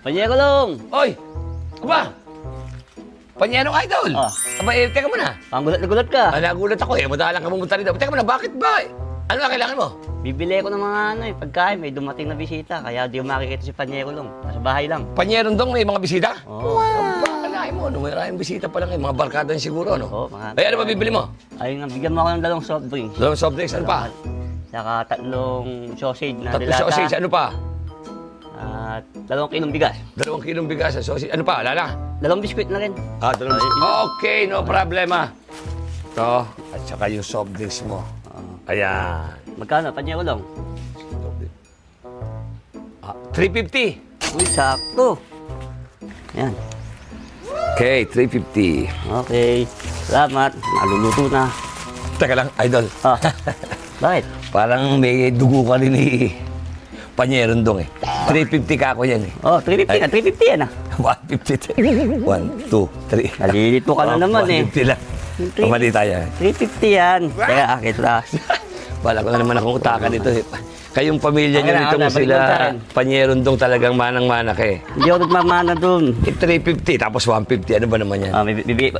Panyekulong! Oy! Aba! Panyero idol! Ah. Aba, teka muna. Panggulat na gulat ka. Nagulat ako eh. Madalang ka pumunta rito. Teka muna, bakit ba? Ano na kailangan mo? Bibili ko ng mga pagkain. May dumating na bisita. Kaya di ko makikita si Panyekulong. Nasa bahay lang. Panyeron dong may mga bisita? Oo. Kalahin mo, no? Maraming bisita pa lang eh. Mga barkada siguro, no? Oo, mga... Ay, ano ba bibili mo? Ayun nga, bigyan mo ako ng 2 soft drinks. Dalawang soft drinks, ano pa? Saka 3 sausage na Tatlo dilata. sausage, ano pa? At 2 kilong bigas. 2 kilong bigas sa sausage. Ano pa? Lala? 2 biskwit na rin. Ah, 2 biscuit. Okay, no problema. Ito, at saka yung soft drinks mo. Ayan. Magkano, Panyekulong? 350. Uy, sakto. Yan. Okay, 350. Okay. Salamat. Naluluto na. Teka lang, idol. Ah. Bakit? Parang may dugo ka rin ni Panyeron dong eh. 350 ka ako yan eh. Oh, 350 na. 350 yan ah. 150. 1, 2, 3. Nalilito ka na naman eh. 150 lang. Pamali tayo. 350 yan. Teka, akit lang. Wala ko na naman akong utakan dito eh. Kayong pamilya niyo Okay na, nito mo okay, sila, balik mo sa akin. Panyeron dong talagang manang-manak eh. Hindi ako nagmamana dun. 350 tapos 150, ano ba naman yan? Ah,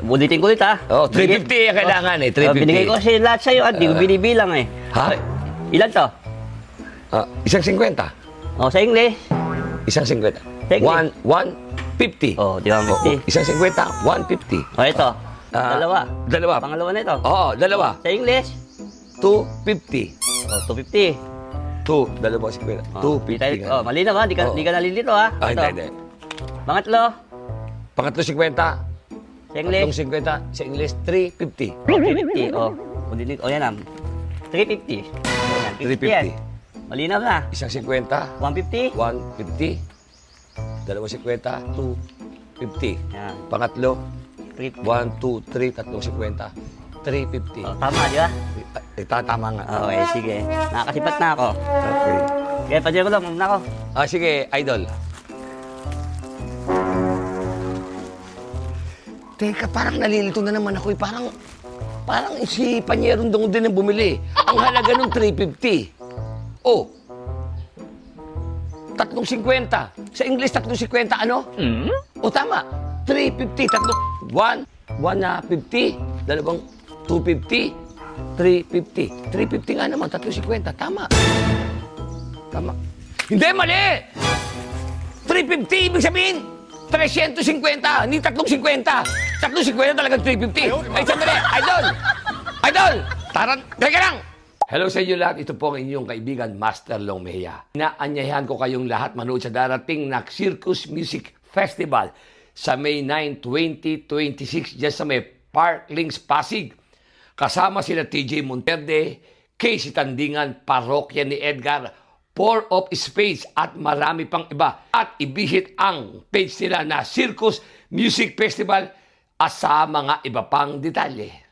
ulitin ko ulit ha. Oh, 350 ang kailangan eh, 350. Binigay ko kasi lahat sa'yo at di ko binibilang eh. Ha? Ilan to? Isang 50. Oh, sa English. Isang 50. Sige. 150. Oh, di ba 50? Isang 50, 150. Oh, ito. Dalawa. Dalawa. Pangalawa na ito. Oo, dalawa. Sa English. 250. Oh, 250. 2, dalawa 50. 250 nga. Oh, mali na ba? Di ka nalilito ha. Ah, Ito. hindi. Pangatlo. Pangatlo 50. Sa English. Tatlong 50. Sa English, 350. 350. Oh, ulitin. Oh, yan ah. 350. Ayan, 350. yan. Malinaw na. Isang 50. 150. 150. Dalawa 50. 250. Yan. Pangatlo, 350. 1, 2, 3, tatlong 50. 350. Oh, tama, di ba? Tatama nga. Okay, sige. Nakakasipat na ako. Okay. Kaya padya ko lang, muna ako. Sige, idol. Teka, parang nalilito na naman ako eh. Parang si Panyeron dong din ang bumili. Ang halaga nung 350. Oh. 350. Sa English, 350 ano? O tama. 350. 1 na 50. Dalawang 250. 350. 350 nga naman. 350. Tama. Tama. Hindi, mali! 350, ibig sabihin, 350, hindi 350. 350 talagang 350. Ay, sandali, idol! Idol! Teka lang! Hello sa inyo lahat, ito po ang inyong kaibigan, Master Long Mejia. Inaanyayahan ko kayong lahat manood sa darating na Circus Music Festival sa May 9, 2026, dyan sa may Parklinks, Pasig. Kasama sila TJ Monterde, Casey Tandingan, Parokya ni Edgar, Four of Spades at marami pang iba. At i-visit ang page nila na Circus Music Festival at sa mga iba pang detalye.